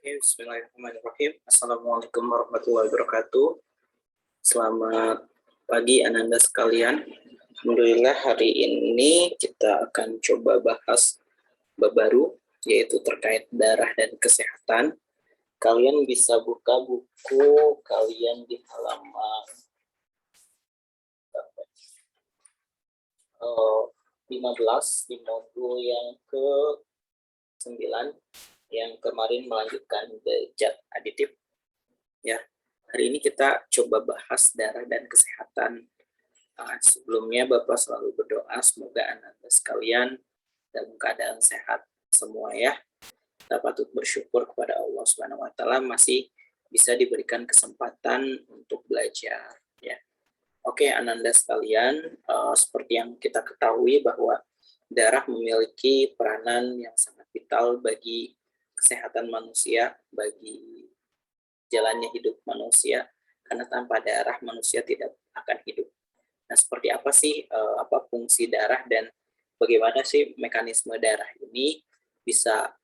Bismillahirrahmanirrahim. Assalamualaikum warahmatullahi wabarakatuh. Selamat pagi Ananda sekalian. Alhamdulillah hari ini kita akan coba bahas bab baru, yaitu terkait darah dan kesehatan. Kalian bisa buka buku kalian di halaman 15 di modul yang ke-9 yang kemarin melanjutkan zat aditif. Ya, hari ini kita coba bahas darah dan kesehatan. Sebelumnya Bapak selalu berdoa semoga Anda sekalian dalam keadaan sehat semua ya. Kita patut bersyukur kepada Allah Subhanahu wa taala masih bisa diberikan kesempatan untuk belajar ya. Oke, Ananda sekalian, seperti yang kita ketahui bahwa darah memiliki peranan yang sangat vital bagi kesehatan manusia, bagi jalannya hidup manusia, karena tanpa darah manusia tidak akan hidup. Nah, seperti apa sih apa fungsi darah dan bagaimana sih mekanisme darah ini bisa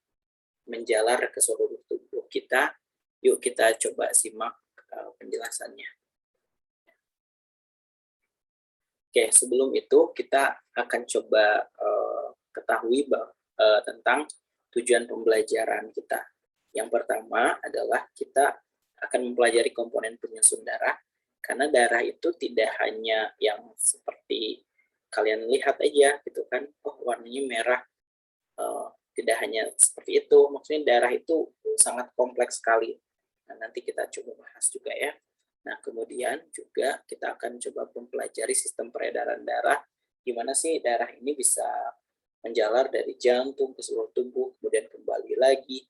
menjalar ke seluruh tubuh kita? Yuk kita coba simak penjelasannya. Oke, sebelum itu kita akan coba ketahui tentang tujuan pembelajaran kita. Yang pertama adalah kita akan mempelajari komponen penyusun darah, karena darah itu tidak hanya yang seperti kalian lihat aja gitu kan, oh warnanya merah, tidak hanya seperti itu, maksudnya darah itu sangat kompleks sekali. Nah, nanti kita coba bahas juga ya. Nah, kemudian juga kita akan coba mempelajari sistem peredaran darah, gimana sih darah ini bisa menjalar dari jantung ke seluruh tubuh, kemudian kembali lagi.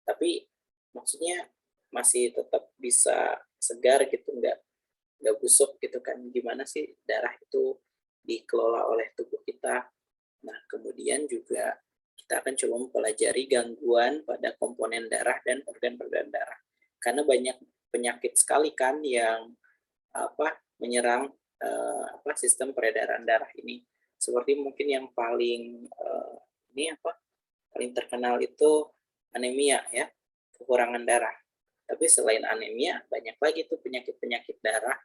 Tapi maksudnya masih tetap bisa segar gitu, nggak busuk gitu kan. Gimana sih darah itu dikelola oleh tubuh kita. Nah, kemudian juga kita akan coba mempelajari gangguan pada komponen darah dan organ-organ darah. Karena banyak penyakit sekali kan yang menyerang sistem peredaran darah ini. Seperti mungkin yang paling paling terkenal itu anemia ya, kekurangan darah. Tapi selain anemia banyak lagi tuh penyakit-penyakit darah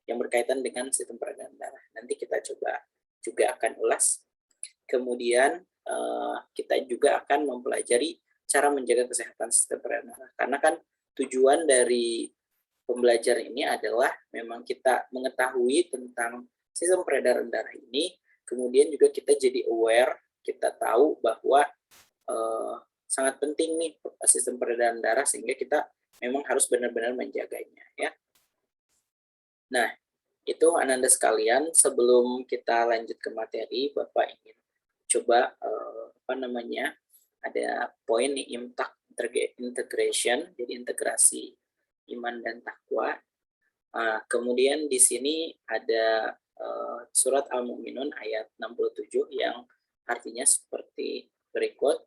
yang berkaitan dengan sistem peredaran darah. Nanti kita coba juga akan ulas. Kemudian kita juga akan mempelajari cara menjaga kesehatan sistem peredaran darah. Karena kan tujuan dari pembelajaran ini adalah memang kita mengetahui tentang sistem peredaran darah ini, kemudian juga kita jadi aware, kita tahu bahwa sangat penting nih sistem peredaran darah sehingga kita memang harus benar-benar menjaganya ya. Nah, itu Ananda sekalian, sebelum kita lanjut ke materi, Bapak ingin coba ada poin nih imtak integration, jadi integrasi iman dan takwa. Kemudian di sini ada surat Al-Mu'minun ayat 67 yang artinya seperti berikut,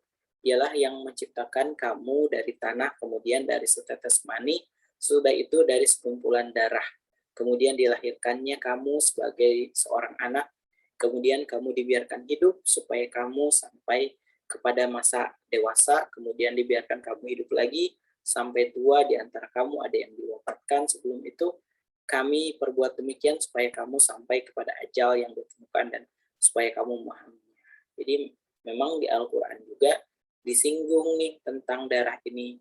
ialah yang menciptakan kamu dari tanah, kemudian dari setetes mani, sudah itu dari sekumpulan darah. Kemudian dilahirkannya kamu sebagai seorang anak, kemudian kamu dibiarkan hidup supaya kamu sampai kepada masa dewasa, kemudian dibiarkan kamu hidup lagi sampai tua, di antara kamu ada yang diwafatkan sebelum itu. Kami perbuat demikian supaya kamu sampai kepada ajal yang ditentukan dan supaya kamu memahaminya. Jadi memang di Al-Quran juga disinggung nih tentang darah ini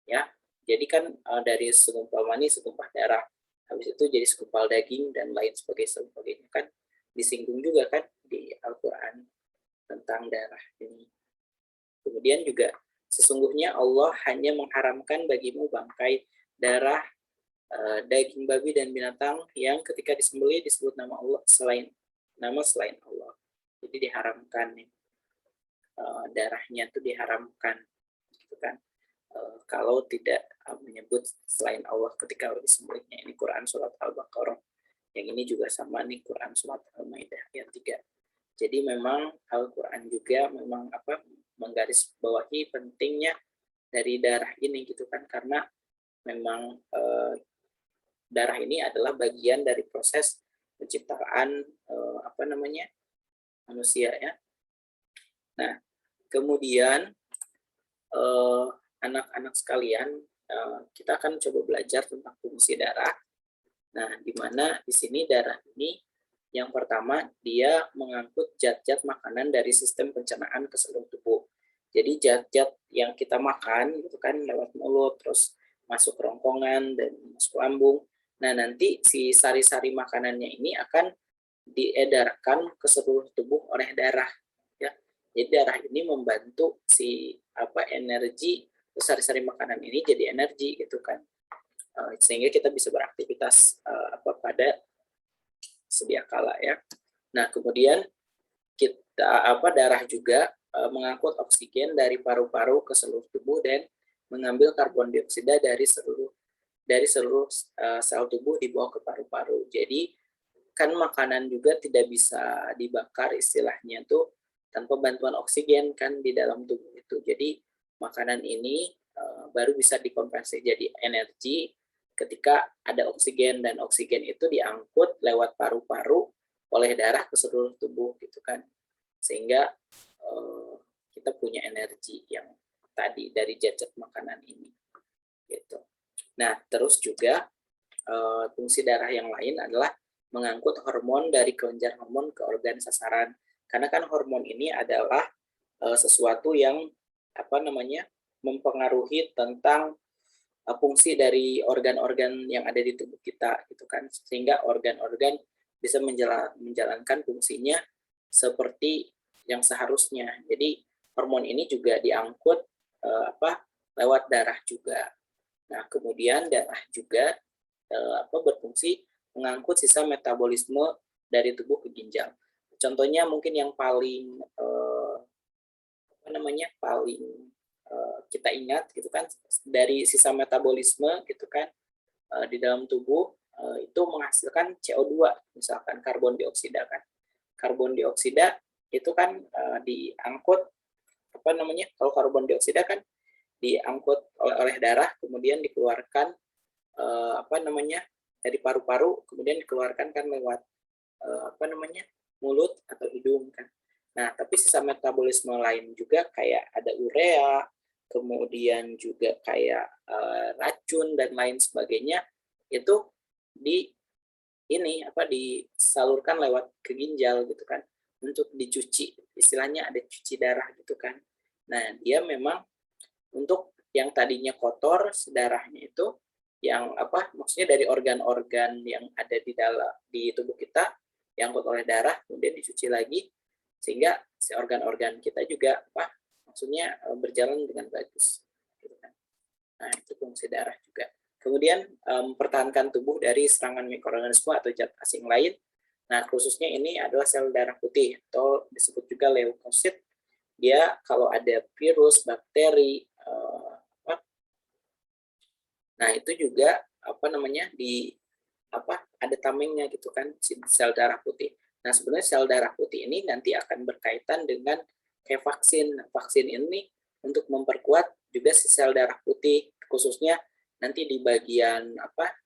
ya. Jadi kan dari segumpal mani segumpal darah, habis itu jadi segumpal daging dan lain sebagainya kan disinggung juga kan di Al-Quran tentang darah ini. Kemudian juga sesungguhnya Allah hanya mengharamkan bagimu bangkai, darah, daging babi dan binatang yang ketika disembelih disebut nama Allah selain Allah. Jadi diharamkan nih. Darahnya itu diharamkan gitu kan. Kalau tidak menyebut selain Allah ketika disembelihnya. Ini Quran surat Al-Baqarah. Yang ini juga sama nih Quran surat Al-Maidah ayat 3. Jadi memang Al-Quran juga memang menggarisbawahi pentingnya dari darah ini gitu kan, karena memang darah ini adalah bagian dari proses penciptaan manusia ya. Nah, kemudian anak-anak sekalian, kita akan coba belajar tentang fungsi darah. Nah, di mana di sini darah ini yang pertama dia mengangkut zat-zat makanan dari sistem pencernaan ke seluruh tubuh. Jadi zat-zat yang kita makan gitu kan lewat mulut terus masuk kerongkongan dan masuk lambung. Nah, nanti si sari-sari makanannya ini akan diedarkan ke seluruh tubuh oleh darah ya. Jadi darah ini membantu si energi sari-sari makanan ini jadi energi gitu kan. Sehingga kita bisa beraktivitas pada sedia kala ya. Nah, kemudian darah juga mengangkut oksigen dari paru-paru ke seluruh tubuh dan mengambil karbon dioksida dari seluruh sel tubuh dibawa ke paru-paru. Jadi kan makanan juga tidak bisa dibakar istilahnya tuh tanpa bantuan oksigen kan di dalam tubuh itu. Jadi makanan ini baru bisa dikonversi jadi energi ketika ada oksigen, dan oksigen itu diangkut lewat paru-paru oleh darah ke seluruh tubuh gitu kan, sehingga kita punya energi yang tadi dari zat-zat makanan ini gitu. Nah, terus juga fungsi darah yang lain adalah mengangkut hormon dari kelenjar hormon ke organ sasaran, karena kan hormon ini adalah sesuatu yang mempengaruhi tentang fungsi dari organ-organ yang ada di tubuh kita gitu kan, sehingga organ-organ bisa menjalankan fungsinya seperti yang seharusnya. Jadi hormon ini juga diangkut lewat darah juga. Nah, kemudian darah juga berfungsi mengangkut sisa metabolisme dari tubuh ke ginjal. Contohnya mungkin yang paling kita ingat gitu kan, dari sisa metabolisme gitu kan di dalam tubuh itu menghasilkan CO2, misalkan karbon dioksida kan. Karbon dioksida itu kan diangkut kalau karbon dioksida kan diangkut oleh darah, kemudian dikeluarkan dari paru-paru, kemudian dikeluarkan kan lewat mulut atau hidung kan. Nah, tapi sisa metabolisme lain juga kayak ada urea, kemudian juga kayak racun dan lain sebagainya itu disalurkan lewat ke ginjal gitu kan untuk dicuci, istilahnya ada cuci darah gitu kan. Nah, dia memang untuk yang tadinya kotor darahnya itu yang maksudnya dari organ-organ yang ada di tubuh kita yang oleh darah kemudian dicuci lagi sehingga si organ-organ kita juga maksudnya berjalan dengan bagus gitu kan. Nah, itu fungsi darah juga. Kemudian mempertahankan tubuh dari serangan mikroorganisme atau zat asing lain. Nah, khususnya ini adalah sel darah putih atau disebut juga leukosit. Dia kalau ada virus, bakteri, nah itu juga ada tamengnya gitu kan, sel darah putih. Nah, sebenarnya sel darah putih ini nanti akan berkaitan dengan kayak vaksin. Vaksin ini untuk memperkuat juga si sel darah putih, khususnya nanti di bagian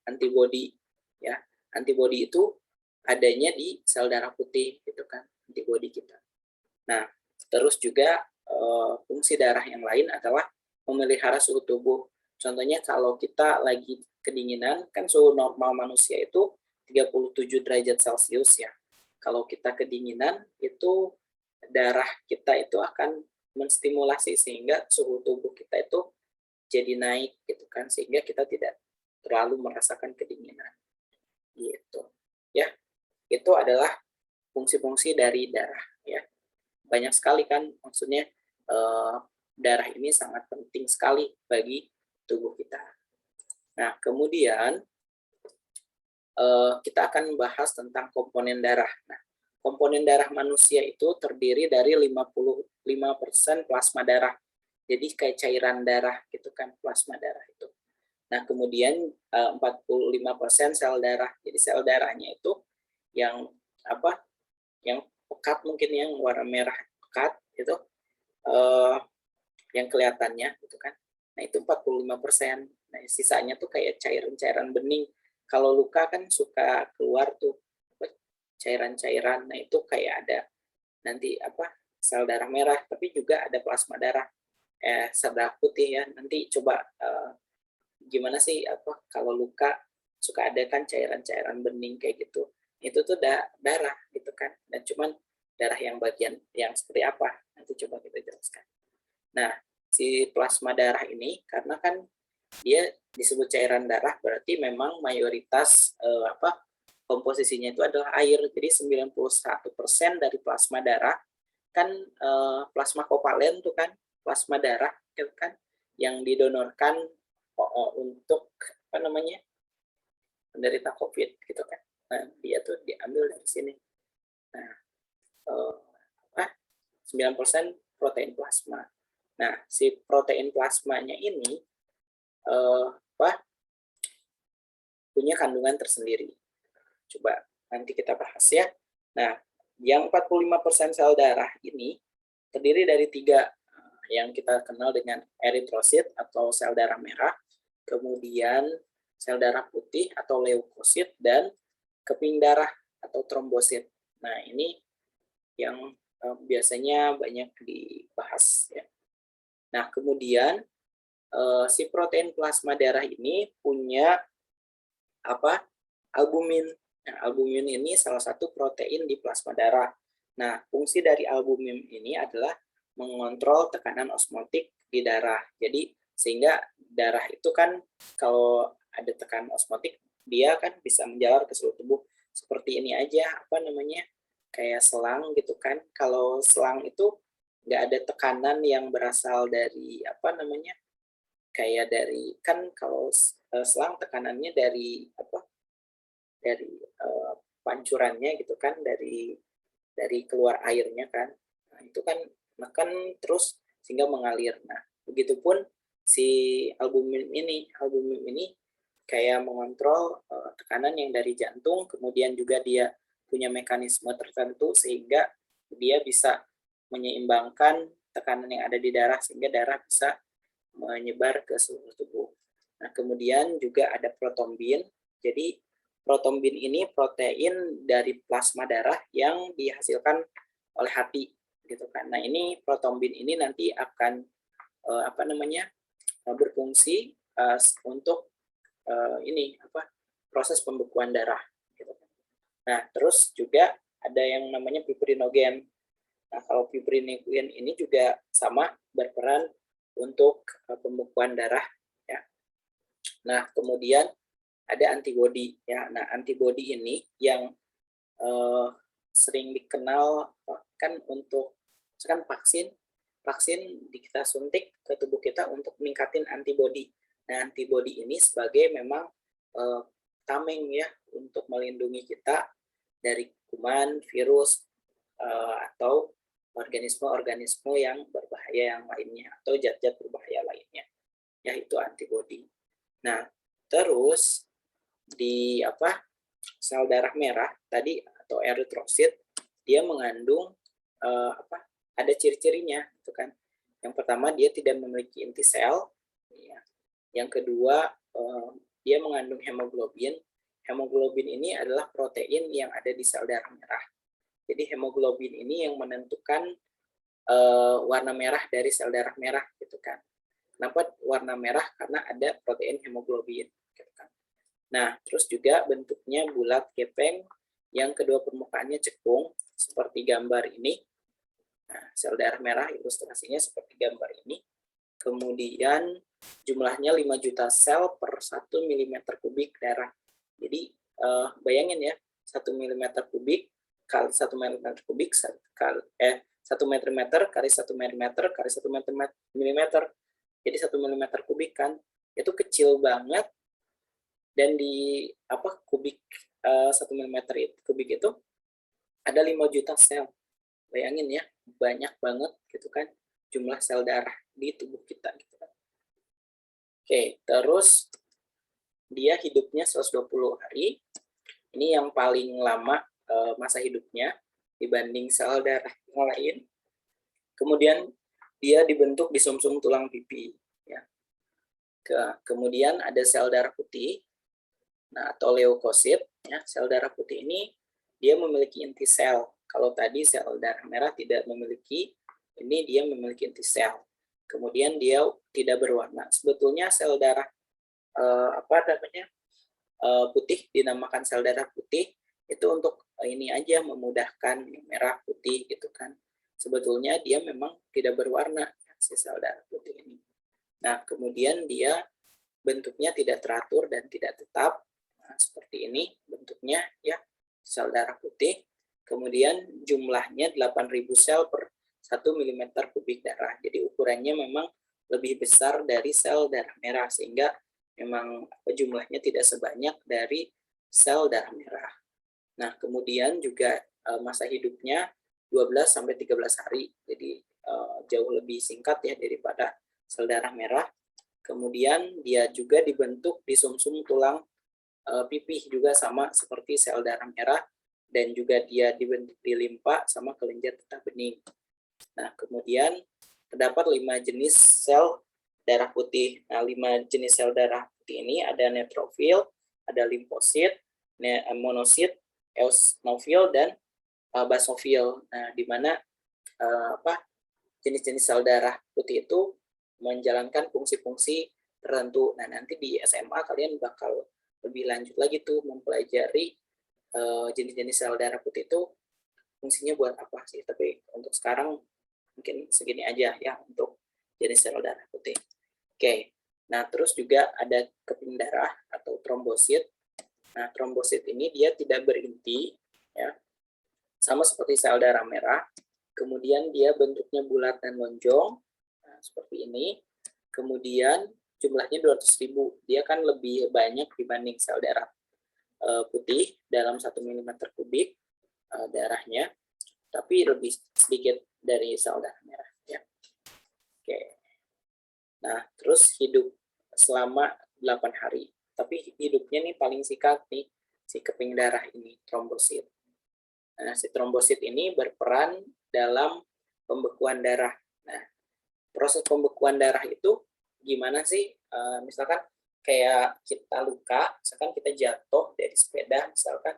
antibodi ya. Antibodi itu adanya di sel darah putih gitu kan, antibodi kita. Nah, terus juga fungsi darah yang lain adalah memelihara suhu tubuh. Contohnya kalau kita lagi kedinginan, kan suhu normal manusia itu 37 derajat Celcius ya. Kalau kita kedinginan, itu darah kita itu akan menstimulasi sehingga suhu tubuh kita itu jadi naik gitu kan, sehingga kita tidak terlalu merasakan kedinginan. Gitu. Ya. Itu adalah fungsi-fungsi dari darah ya. Banyak sekali kan, maksudnya darah ini sangat penting sekali bagi tubuh kita. Nah, kemudian kita akan membahas tentang komponen darah. Nah, komponen darah manusia itu terdiri dari 55% plasma darah. Jadi kayak cairan darah gitu kan, plasma darah itu. Nah, kemudian 45% sel darah. Jadi sel darahnya itu yang yang pekat, mungkin yang warna merah pekat itu yang kelihatannya gitu kan. Nah, itu 45%. Nah, sisanya tuh kayak cairan-cairan bening. Kalau luka kan suka keluar tuh cairan-cairan. Nah, itu kayak ada nanti sel darah merah, tapi juga ada plasma darah. sel darah putih ya. Nanti coba gimana sih kalau luka suka ada kan cairan-cairan bening kayak gitu. Itu tuh darah gitu kan. Dan cuman darah yang bagian yang seperti apa nanti coba kita jelaskan. Nah, si plasma darah ini karena kan dia disebut cairan darah berarti memang mayoritas komposisinya itu adalah air. Jadi 91% dari plasma darah kan plasma kovalen tuh kan, plasma darah gitu kan yang didonorkan untuk penderita COVID gitu kan. Nah, dia tuh diambil dari sini. Nah, 9% protein plasma. Nah, si protein plasmanya ini punya kandungan tersendiri. Coba nanti kita bahas ya. Nah, yang 45% sel darah ini terdiri dari 3 yang kita kenal dengan eritrosit atau sel darah merah, kemudian sel darah putih atau leukosit, dan keping darah atau trombosit. Nah, ini yang biasanya banyak dibahas ya. Nah, kemudian si protein plasma darah ini punya albumin. Nah, albumin ini salah satu protein di plasma darah. Nah, fungsi dari albumin ini adalah mengontrol tekanan osmotik di darah. Jadi sehingga darah itu kan kalau ada tekanan osmotik dia kan bisa menjalar ke seluruh tubuh. Seperti ini aja kayak selang gitu kan. Kalau selang itu nggak ada tekanan yang berasal dari kayak dari kan kalau selang tekanannya dari pancurannya gitu kan, dari keluar airnya kan. Nah, itu kan makan terus sehingga mengalir. Nah, begitupun si albumin ini kayak mengontrol tekanan yang dari jantung, kemudian juga dia punya mekanisme tertentu sehingga dia bisa menyeimbangkan tekanan yang ada di darah sehingga darah bisa menyebar ke seluruh tubuh. Nah, kemudian juga ada protombin. Jadi protombin ini protein dari plasma darah yang dihasilkan oleh hati gitu kan. Nah, ini protombin ini nanti akan berfungsi untuk proses pembekuan darah gitu kan. Nah, terus juga ada yang namanya fibrinogen. Nah, kalau fibrinogen ini juga sama berperan untuk pembekuan darah ya. Nah, kemudian ada antibodi ya. Nah, antibodi ini yang sering dikenal kan untuk misalkan vaksin kita suntik ke tubuh kita untuk meningkatin antibodi. Nah, antibodi ini sebagai memang tameng ya untuk melindungi kita dari kuman, virus atau organisme-organisme yang berbahaya yang lainnya atau zat-zat berbahaya lainnya. Yaitu antibodi. Nah, terus di sel darah merah tadi atau eritrosit dia mengandung ada ciri-cirinya gitu kan. Yang pertama dia tidak memiliki inti sel ya. Yang kedua dia mengandung hemoglobin. Hemoglobin ini adalah protein yang ada di sel darah merah. Jadi hemoglobin ini yang menentukan warna merah dari sel darah merah gitu kan. Kenapa warna merah? Karena ada protein hemoglobin gitu kan. Nah, terus juga bentuknya bulat gepeng, yang kedua permukaannya cekung, seperti gambar ini. Nah, sel darah merah ilustrasinya seperti gambar ini. Kemudian jumlahnya 5 juta sel per 1 mm kubik darah. Jadi, bayangin ya, 1 mm kubik kali 1 mm kubik, 1 meter kali 1 mm kali 1 mm. Jadi 1 mm kubik kan, itu kecil banget. Dan di kubik 1 mm kubik itu ada 5 juta sel. Bayangin ya, banyak banget gitu kan jumlah sel darah di tubuh kita gitu kan. Oke, terus dia hidupnya 120 hari. Ini yang paling lama masa hidupnya dibanding sel darah yang lain. Kemudian dia dibentuk di sumsum tulang pipi ya. Kemudian ada sel darah putih. Nah, atau leukosit, ya, sel darah putih ini dia memiliki inti sel. Kalau tadi sel darah merah tidak memiliki, ini dia memiliki inti sel. kemudian dia tidak berwarna. Sebetulnya sel darah putih dinamakan sel darah putih itu untuk ini aja, memudahkan merah putih gitu kan. Sebetulnya dia memang tidak berwarna si sel darah putih ini. Nah, kemudian dia bentuknya tidak teratur dan tidak tetap. Nah, seperti ini bentuknya ya, sel darah putih. Kemudian jumlahnya 8.000 sel per 1 mm kubik darah. Jadi ukurannya memang lebih besar dari sel darah merah, sehingga memang jumlahnya tidak sebanyak dari sel darah merah. Nah, kemudian juga masa hidupnya 12 sampai 13 hari. Jadi jauh lebih singkat ya daripada sel darah merah. Kemudian dia juga dibentuk di sumsum tulang pipih juga sama seperti sel darah merah, dan juga dia dibentuk di limpa sama kelenjar getah bening. Nah, kemudian terdapat 5 jenis sel darah putih. Nah, 5 jenis sel darah putih ini ada neutrofil, ada limfosit, monosit, eosinofil, dan basofil. Nah, di mana jenis-jenis sel darah putih itu menjalankan fungsi-fungsi tertentu. Nah, nanti di SMA kalian bakal lebih lanjut lagi tuh mempelajari jenis-jenis sel darah putih itu fungsinya buat apa sih. Tapi untuk sekarang mungkin segini aja ya untuk jenis sel darah putih. Oke, nah terus juga ada keping darah atau trombosit. Nah, trombosit ini dia tidak berinti, ya, sama seperti sel darah merah. Kemudian dia bentuknya bulat dan lonjong, nah, seperti ini. Kemudian jumlahnya 200.000, dia kan lebih banyak dibanding sel darah putih dalam 1 mm kubik darahnya, tapi lebih sedikit dari sel darah merah. Ya. Oke. Nah, terus hidup selama 8 hari. Tapi hidupnya nih paling singkat nih, si keping darah ini, trombosit. Nah, si trombosit ini berperan dalam pembekuan darah. Nah, proses pembekuan darah itu gimana sih? Misalkan kayak kita luka, misalkan kita jatuh dari sepeda, misalkan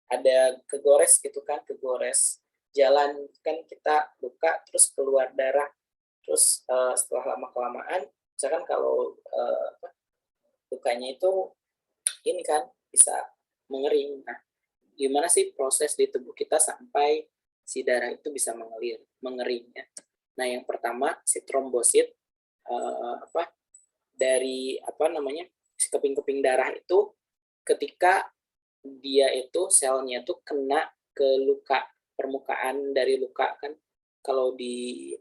ada kegores gitu kan, kegores jalan kan kita luka terus keluar darah, terus setelah lama kelamaan, misalkan kalau lukanya itu ini kan bisa mengering. Nah, gimana sih proses di tubuh kita sampai si darah itu bisa mengering ya? Nah, yang pertama si trombosit dari si keping-keping darah itu ketika dia itu selnya tuh kena ke luka, permukaan dari luka kan, kalau di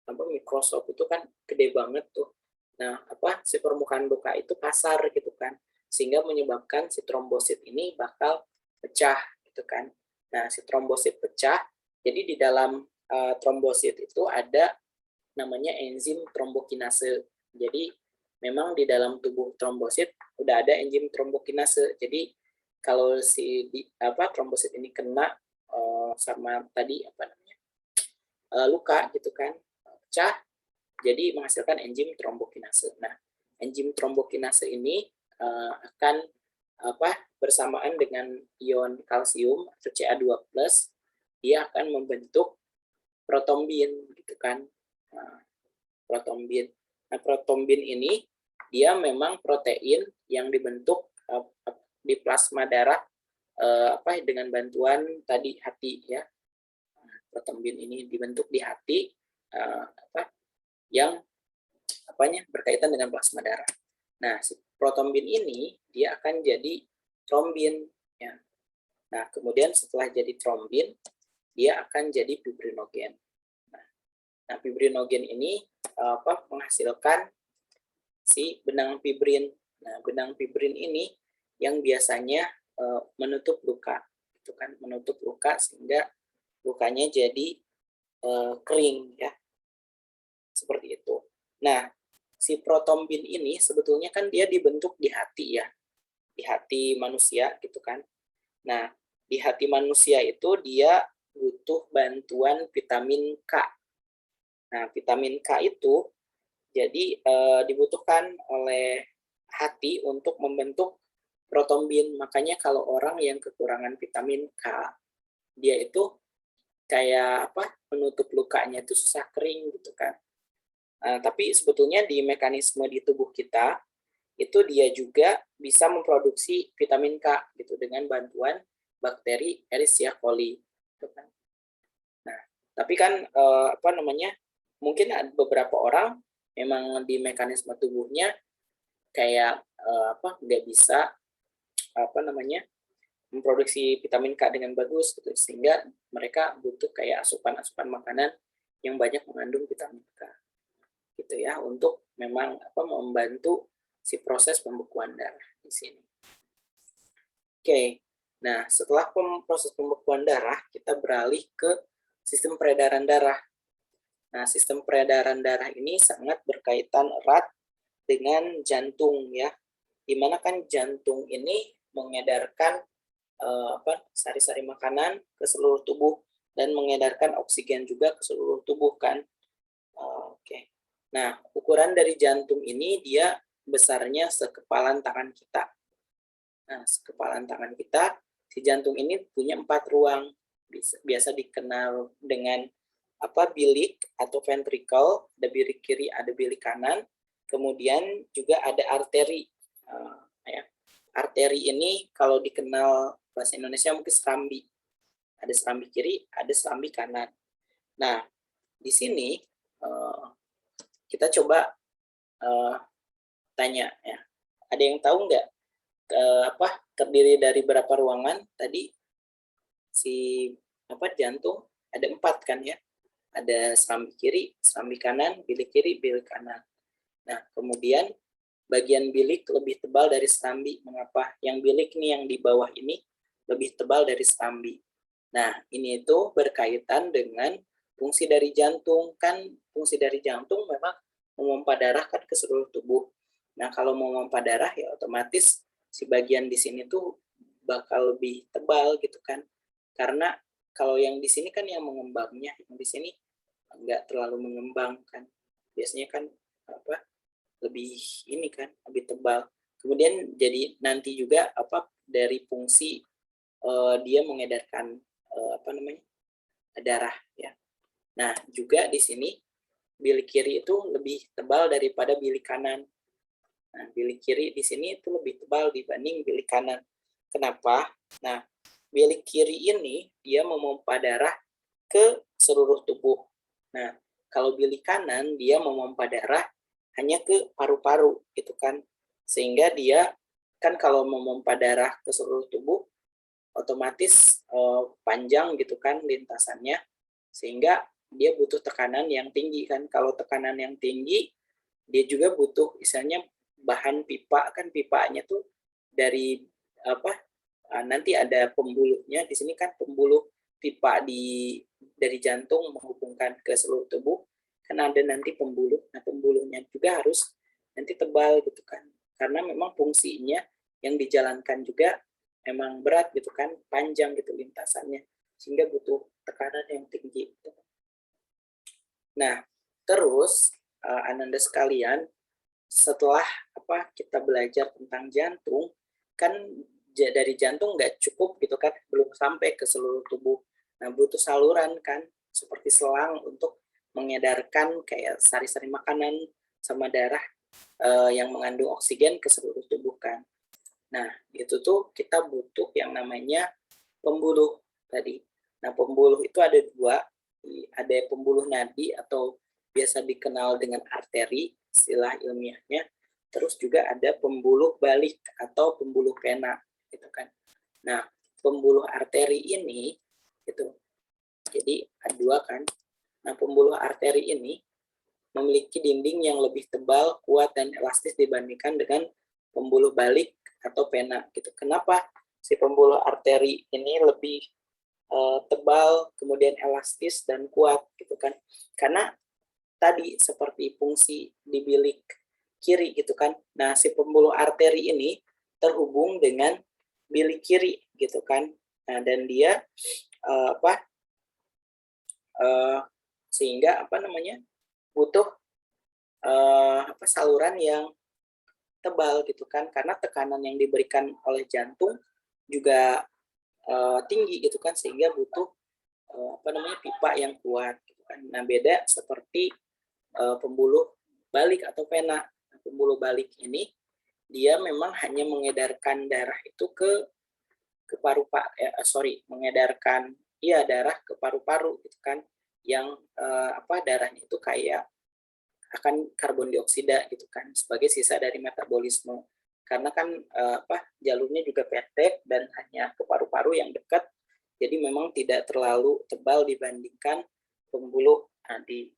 mikroskop itu kan gede banget tuh. Nah, si permukaan luka itu kasar gitu kan, sehingga menyebabkan si trombosit ini bakal pecah gitu kan. Nah, si trombosit pecah, jadi di dalam trombosit itu ada namanya enzim trombokinase. Jadi memang di dalam tubuh trombosit udah ada enzim trombokinase. Jadi kalau trombosit ini kena sama tadi luka gitu kan, pecah, jadi menghasilkan enzim trombokinase. Nah, enzim trombokinase ini akan bersamaan dengan ion kalsium atau Ca2+, dia akan membentuk protombin gitu kan. Nah, protombin. Nah, protombin ini dia memang protein yang dibentuk di plasma darah dengan bantuan tadi hati ya. Protombin ini dibentuk di hati yang berkaitan dengan plasma darah. Nah, si protombin ini dia akan jadi trombin ya. Nah, kemudian setelah jadi trombin, dia akan jadi fibrinogen. Nah, fibrinogen ini menghasilkan si benang fibrin. Nah, benang fibrin ini yang biasanya menutup luka, itu kan, menutup luka sehingga lukanya jadi kering ya. Seperti itu. Nah, si protombin ini sebetulnya kan dia dibentuk di hati ya. Di hati manusia gitu kan. Nah, di hati manusia itu dia butuh bantuan vitamin K. Nah, vitamin K itu jadi dibutuhkan oleh hati untuk membentuk protombin. Makanya kalau orang yang kekurangan vitamin K, dia itu kayak menutup lukanya itu susah kering gitu kan. Tapi sebetulnya di mekanisme di tubuh kita itu dia juga bisa memproduksi vitamin K gitu dengan bantuan bakteri Escherichia coli. Gitu kan. Nah, tapi kan mungkin ada beberapa orang memang di mekanisme tubuhnya kayak nggak bisa memproduksi vitamin K dengan bagus gitu, sehingga mereka butuh kayak asupan-asupan makanan yang banyak mengandung vitamin K gitu ya, untuk memang membantu si proses pembekuan darah di sini. Oke. Nah, setelah proses pembekuan darah, kita beralih ke sistem peredaran darah. Nah, sistem peredaran darah ini sangat berkaitan erat dengan jantung ya. Dimana kan jantung ini mengedarkan sari-sari makanan ke seluruh tubuh dan mengedarkan oksigen juga ke seluruh tubuh kan. Oke. Nah, ukuran dari jantung ini dia besarnya sekepalan tangan kita. Nah, sekepalan tangan kita, si jantung ini punya 4 ruang. Biasa dikenal dengan bilik atau ventricle, ada bilik kiri, ada bilik kanan. Kemudian juga ada arteri. Arteri ini kalau dikenal bahasa Indonesia mungkin serambi. Ada serambi kiri, ada serambi kanan. Nah, di sini kita coba tanya ya. Ada yang tahu nggak terdiri dari berapa ruangan? Tadi si jantung ada 4 kan ya. Ada serambi kiri, serambi kanan, bilik kiri, bilik kanan. Nah, kemudian bagian bilik lebih tebal dari serambi. Mengapa? Yang bilik nih yang di bawah ini lebih tebal dari serambi. Nah, ini itu berkaitan dengan fungsi dari jantung. Kan fungsi dari jantung memang memompa darah kan ke seluruh tubuh. Nah, kalau memompa darah ya otomatis si bagian di sini tuh bakal lebih tebal gitu kan. Karena kalau yang di sini kan yang mengembangnya, yang di sini enggak terlalu mengembang kan. Biasanya kan lebih ini kan, lebih tebal. Kemudian jadi nanti juga dari fungsi dia mengedarkan darah ya. Nah, juga di sini bilik kiri itu lebih tebal daripada bilik kanan. Nah, bilik kiri di sini itu lebih tebal dibanding bilik kanan. Kenapa? Nah, bilik kiri ini dia memompa darah ke seluruh tubuh. Nah, kalau bilik kanan dia memompa darah hanya ke paru-paru gitu kan. Sehingga dia kan kalau memompa darah ke seluruh tubuh otomatis panjang gitu kan lintasannya, sehingga dia butuh tekanan yang tinggi kan. Kalau tekanan yang tinggi, dia juga butuh misalnya bahan pipa kan, pipanya tuh dari nanti ada pembuluhnya di sini kan, pembuluh pipa dari jantung menghubungkan ke seluruh tubuh kan, ada nanti pembuluh. Nah, pembuluhnya juga harus nanti tebal gitu kan, karena memang fungsinya yang dijalankan juga memang berat gitu kan, panjang gitu lintasannya, sehingga butuh tekanan yang tinggi. Nah, terus Ananda sekalian, setelah kita belajar tentang jantung, kan dari jantung nggak cukup gitu kan, belum sampai ke seluruh tubuh. Nah, butuh saluran kan, seperti selang untuk mengedarkan kayak sari-sari makanan sama darah yang mengandung oksigen ke seluruh tubuh kan. Nah, itu tuh kita butuh yang namanya pembuluh tadi. Nah, pembuluh itu ada 2, ada pembuluh nadi atau biasa dikenal dengan arteri, istilah ilmiahnya. Terus juga ada pembuluh balik atau pembuluh pena, gitu kan. Nah, pembuluh arteri ini itu jadi ada 2 kan. Nah, pembuluh arteri ini memiliki dinding yang lebih tebal, kuat dan elastis dibandingkan dengan pembuluh balik atau pena gitu. Kenapa si pembuluh arteri ini lebih tebal, kemudian elastis dan kuat gitu kan? Karena tadi seperti fungsi di bilik kiri gitu kan. Nah, si pembuluh arteri ini terhubung dengan bilik kiri gitu kan. Nah, dan dia sehingga butuh saluran yang tebal gitu kan, karena tekanan yang diberikan oleh jantung juga tinggi gitu kan, sehingga butuh pipa yang kuat gitu kan. Nah, beda seperti pembuluh balik atau vena. Pembuluh balik ini dia memang hanya mengedarkan darah itu ke paru-paru, mengedarkan darah ke paru-paru gitu kan, yang darahnya itu kayak akan karbon dioksida gitu kan sebagai sisa dari metabolisme. Karena kan jalurnya juga pendek dan hanya ke paru-paru yang dekat, jadi memang tidak terlalu tebal dibandingkan pembuluh nadi.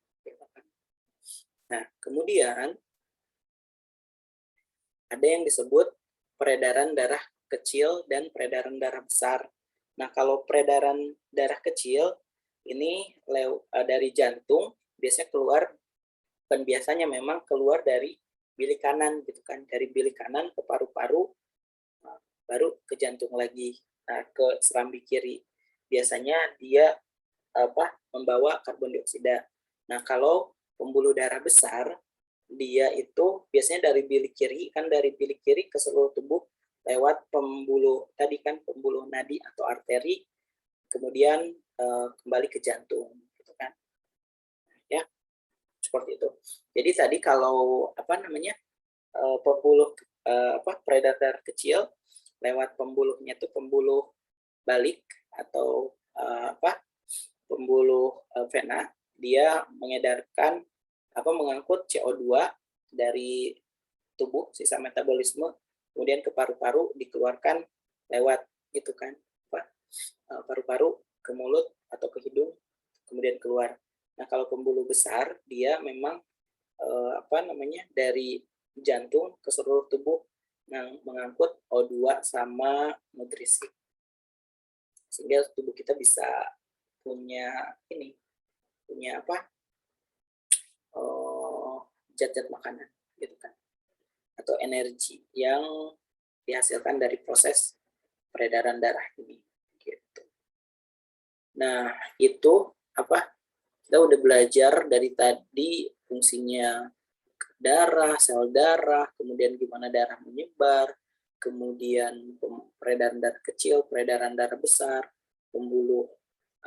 Nah, kemudian ada yang disebut peredaran darah kecil dan peredaran darah besar. Nah, kalau peredaran darah kecil ini dari jantung biasanya keluar, dan biasanya memang keluar dari bilik kanan gitu kan, dari bilik kanan ke paru-paru, baru ke jantung lagi, ke serambi kiri. Biasanya dia membawa karbon dioksida. Nah, kalau pembuluh darah besar, dia itu biasanya dari bilik kiri, kan dari bilik kiri ke seluruh tubuh lewat pembuluh tadi kan, pembuluh nadi atau arteri, kemudian kembali ke jantung gitu kan. Ya, seperti itu. Jadi tadi kalau pembuluh predator kecil lewat pembuluhnya itu pembuluh balik atau pembuluh vena, dia mengedarkan mengangkut CO2 dari tubuh, sisa metabolisme, kemudian ke paru-paru, dikeluarkan lewat itu kan, paru-paru ke mulut atau ke hidung, kemudian keluar. Nah, kalau pembuluh besar, dia memang dari jantung ke seluruh tubuh yang mengangkut O2 sama nutrisi. Sehingga tubuh kita bisa punya zat-zat makanan gitu kan, atau energi yang dihasilkan dari proses peredaran darah ini gitu. Nah, itu kita udah belajar dari tadi fungsinya darah, sel darah, kemudian gimana darah menyebar, kemudian peredaran darah kecil, peredaran darah besar, pembuluh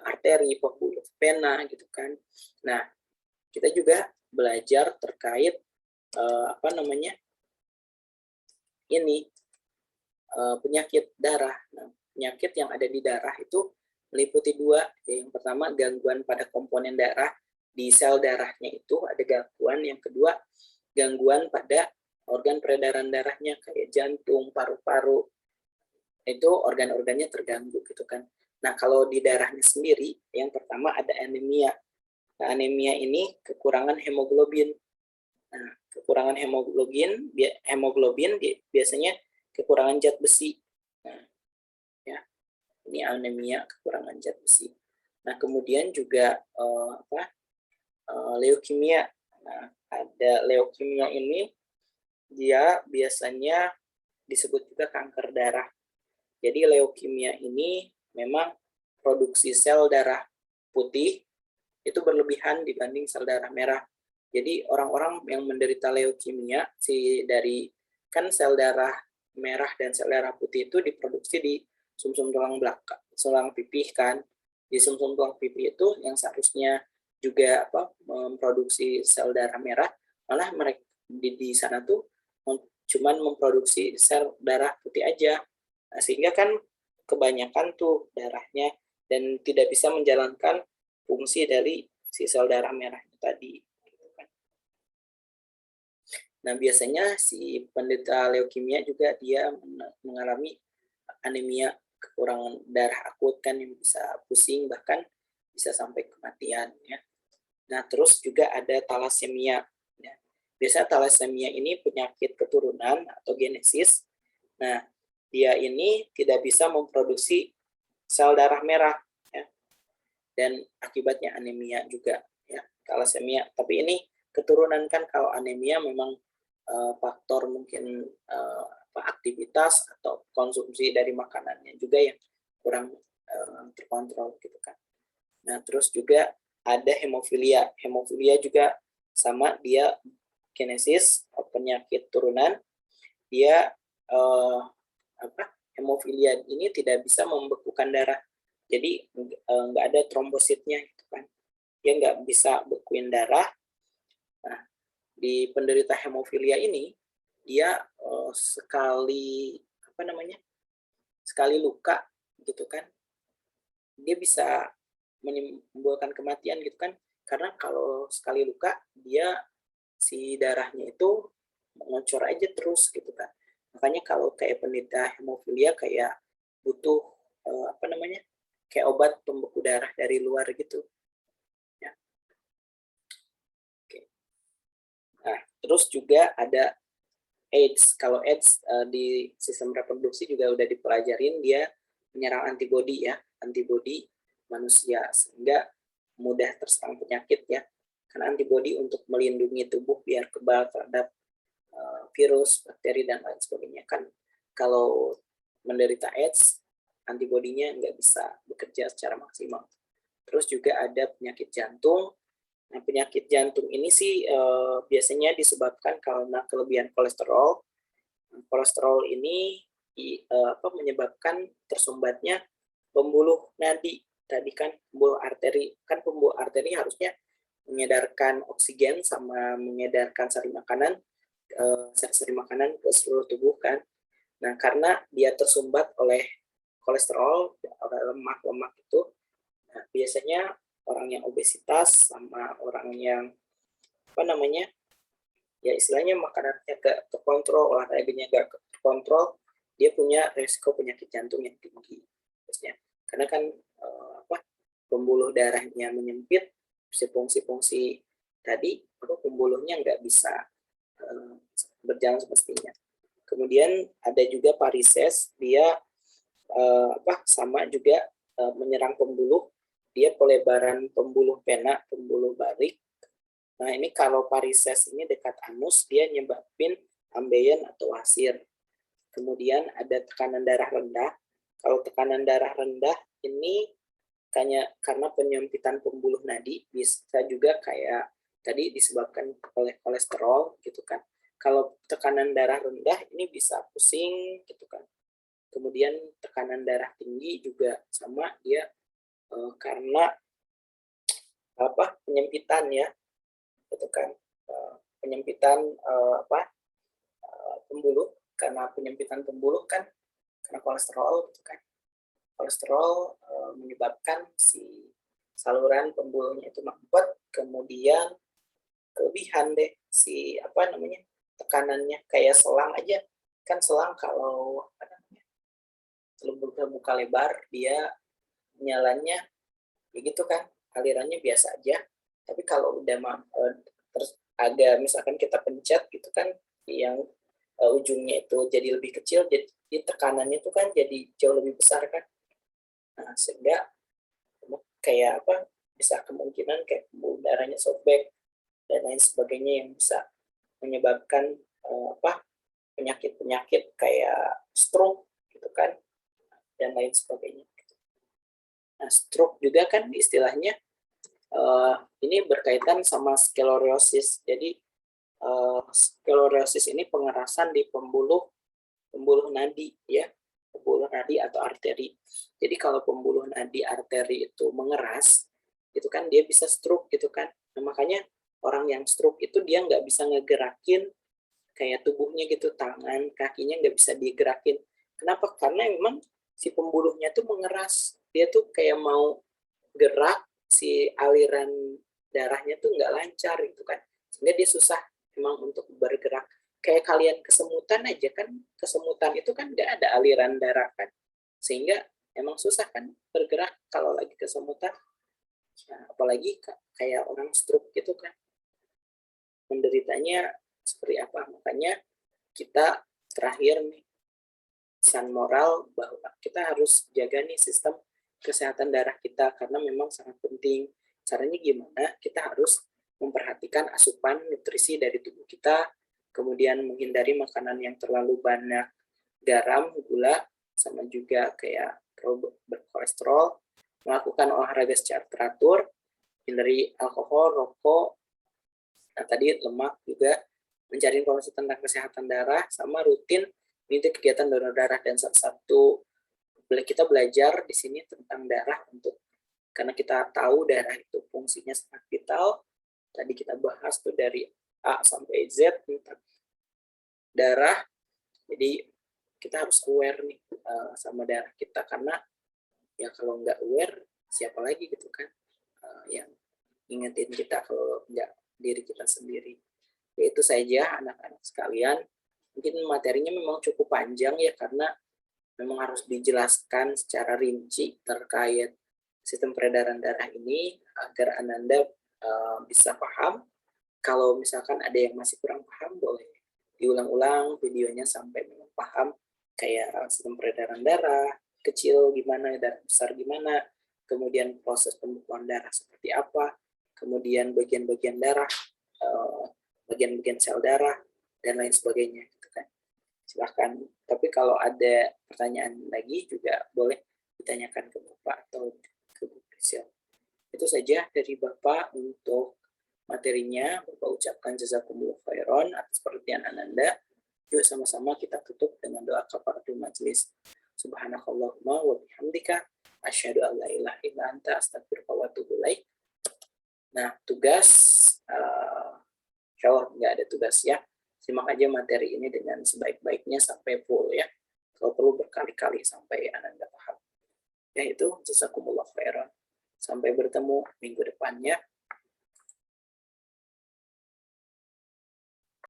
arteri, pembuluh vena gitu kan. Nah, kita juga belajar terkait penyakit darah. Nah, penyakit yang ada di darah itu meliputi dua. Yang pertama, gangguan pada komponen darah di sel darahnya itu ada gangguan. Yang kedua, gangguan pada organ peredaran darahnya kayak jantung, paru-paru. Itu organ-organnya terganggu gitu kan. Nah, kalau di darahnya sendiri, yang pertama ada anemia. Nah, anemia ini kekurangan hemoglobin. Nah, kekurangan hemoglobin biasanya kekurangan zat besi. Nah, ya, ini anemia, kekurangan zat besi. Nah, kemudian juga leukemia. Nah, ada leukemia ini, dia biasanya disebut juga kanker darah. Jadi leukemia ini memang produksi sel darah putih itu berlebihan dibanding sel darah merah. Jadi orang-orang yang menderita leukemia, kan sel darah merah dan sel darah putih itu diproduksi di sumsum tulang belakang, tulang pipih kan. Di sumsum tulang pipih itu yang seharusnya juga memproduksi sel darah merah, malah mereka di sana tuh cuman memproduksi sel darah putih aja. Nah, sehingga kan kebanyakan tuh darahnya dan tidak bisa menjalankan fungsi dari si sel darah merah itu tadi. Nah, biasanya si penderita leukemia juga dia mengalami anemia, kekurangan darah akut kan, yang bisa pusing, bahkan bisa sampai kematian ya. Nah, terus juga ada thalassemia ya. Biasanya thalassemia ini penyakit keturunan atau genesis. Nah, dia ini tidak bisa memproduksi sel darah merah ya. Dan akibatnya anemia juga ya, thalassemia. Tapi ini keturunan kan, kalau anemia memang faktor mungkin aktivitas atau konsumsi dari makanannya juga yang kurang terkontrol gitu kan. Nah, terus juga ada hemofilia. Hemofilia juga sama, dia genesis, penyakit turunan. Dia hemofilia ini tidak bisa membekukan darah. Jadi nggak ada trombositnya gitu kan. Dia nggak bisa bekuin darah. di penderita hemofilia ini dia sekali luka gitu kan, dia bisa menimbulkan kematian gitu kan, karena kalau sekali luka dia si darahnya itu ngocor aja terus gitu kan. Makanya kalau kayak penderita hemofilia kayak butuh kayak obat pembeku darah dari luar gitu ya. Oke. Nah, terus juga ada AIDS. Kalau AIDS di sistem reproduksi juga udah dipelajarin, dia menyerang antibodi ya, antibodi manusia, sehingga mudah terserang penyakit ya. Karena antibodi untuk melindungi tubuh biar kebal terhadap virus, bakteri, dan lain sebagainya. Kan kalau menderita AIDS, antibodinya nggak bisa bekerja secara maksimal. Terus juga ada penyakit jantung. Nah, penyakit jantung ini sih biasanya disebabkan karena kelebihan kolesterol. Kolesterol ini menyebabkan tersumbatnya pembuluh nadi. Tadi kan pembuluh arteri. Kan pembuluh arteri harusnya mengedarkan oksigen sama mengedarkan sari makanan ke seluruh tubuh kan. Nah, karena dia tersumbat oleh kolesterol, oleh lemak-lemak itu, nah, biasanya orang yang obesitas sama orang yang ya istilahnya makanannya gak terkontrol, olahraganya gak terkontrol, dia punya resiko penyakit jantung yang tinggi. Terusnya, karena kan pembuluh darahnya menyempit, fungsi-fungsi tadi, pembuluhnya nggak bisa berjalan semestinya. Kemudian ada juga varises, dia sama juga menyerang pembuluh, dia pelebaran pembuluh vena, pembuluh barik. Nah, ini kalau varises ini dekat anus, dia nyebabin ambeien atau wasir. Kemudian ada tekanan darah rendah. Kalau tekanan darah rendah ini karena penyempitan pembuluh nadi, bisa juga kayak tadi disebabkan oleh kolesterol gitu kan. Kalau tekanan darah rendah ini bisa pusing gitu kan. Kemudian tekanan darah tinggi juga sama, dia karena penyempitan ya, gitu kan, penyempitan pembuluh, karena penyempitan pembuluh kan karena kolesterol gitu kan. Kolesterol menyebabkan si saluran pembuluhnya itu mampet, kemudian kelebihan deh si tekanannya, kayak selang aja kan, selang kalau terbuka lebar dia nyalanya ya gitu kan, alirannya biasa aja. Tapi kalau udah terus agak misalkan kita pencet gitu kan, yang ujungnya itu jadi lebih kecil, jadi tekanannya itu kan jadi jauh lebih besar kan. Nah, sehingga kayak bisa kemungkinan kayak pembuluh darahnya sobek dan lain sebagainya, yang bisa menyebabkan penyakit-penyakit kayak stroke gitu kan, dan lain sebagainya. Nah, stroke juga kan istilahnya ini berkaitan sama sklerosis. Jadi sklerosis ini pengerasan di pembuluh nadi ya, pembuluh nadi atau arteri. Jadi kalau pembuluh nadi arteri itu mengeras, itu kan dia bisa stroke gitu kan. Nah, makanya orang yang stroke itu dia nggak bisa ngegerakin kayak tubuhnya gitu, tangan, kakinya nggak bisa digerakin. Kenapa? Karena memang si pembuluhnya tuh mengeras. Dia tuh kayak mau gerak, si aliran darahnya tuh nggak lancar gitu kan. Sehingga dia susah memang untuk bergerak. Kayak kalian kesemutan aja kan, kesemutan itu kan nggak ada aliran darah kan. Sehingga emang susah kan bergerak kalau lagi kesemutan. Nah, apalagi kayak orang stroke gitu kan, menderitanya seperti apa. Makanya kita terakhir nih, pesan moral bahwa kita harus jaga nih sistem kesehatan darah kita, karena memang sangat penting. Caranya gimana? Kita harus memperhatikan asupan nutrisi dari tubuh kita, kemudian menghindari makanan yang terlalu banyak garam, gula, sama juga kayak berkolesterol, melakukan olahraga secara teratur, hindari alkohol, rokok, nah tadi lemak juga, mencari informasi tentang kesehatan darah, sama rutin mengikuti kegiatan donor darah. Dan satu kita belajar di sini tentang darah, karena kita tahu darah itu fungsinya sangat vital. Tadi kita bahas tuh dari A sampai Z tentang darah. Jadi kita harus aware nih sama darah kita, karena ya kalau nggak aware siapa lagi gitu kan yang ingetin kita kalau nggak diri kita sendiri. Ya itu saja anak-anak sekalian. Mungkin materinya memang cukup panjang ya, karena memang harus dijelaskan secara rinci terkait sistem peredaran darah ini agar Ananda bisa paham. Kalau misalkan ada yang masih kurang paham, boleh diulang-ulang videonya sampai memang paham, kayak sistem peredaran darah kecil gimana, darah besar gimana, kemudian proses pembekuan darah seperti apa, kemudian bagian-bagian darah, bagian-bagian sel darah, dan lain sebagainya. Gitu kan. Silahkan, tapi kalau ada pertanyaan lagi juga boleh ditanyakan ke Bapak atau ke Bu Priscil. Itu saja dari Bapak untuk materinya. Bapak ucapkan jazakumullah khairan atas perhatian Ananda. Yuk sama-sama kita tutup dengan doa kafaratul majelis. Subhanakallahumma wa bihamdika asyhadu an la ilaha illa anta astaghfiruka wa atubu ilaik. Nah, tugas insyaallah nggak ada tugas ya. Simak aja materi ini dengan sebaik-baiknya sampai full ya. Kalau perlu berkali-kali sampai Ananda paham. Ya itu jazakumullah khairan. Sampai bertemu minggu depannya.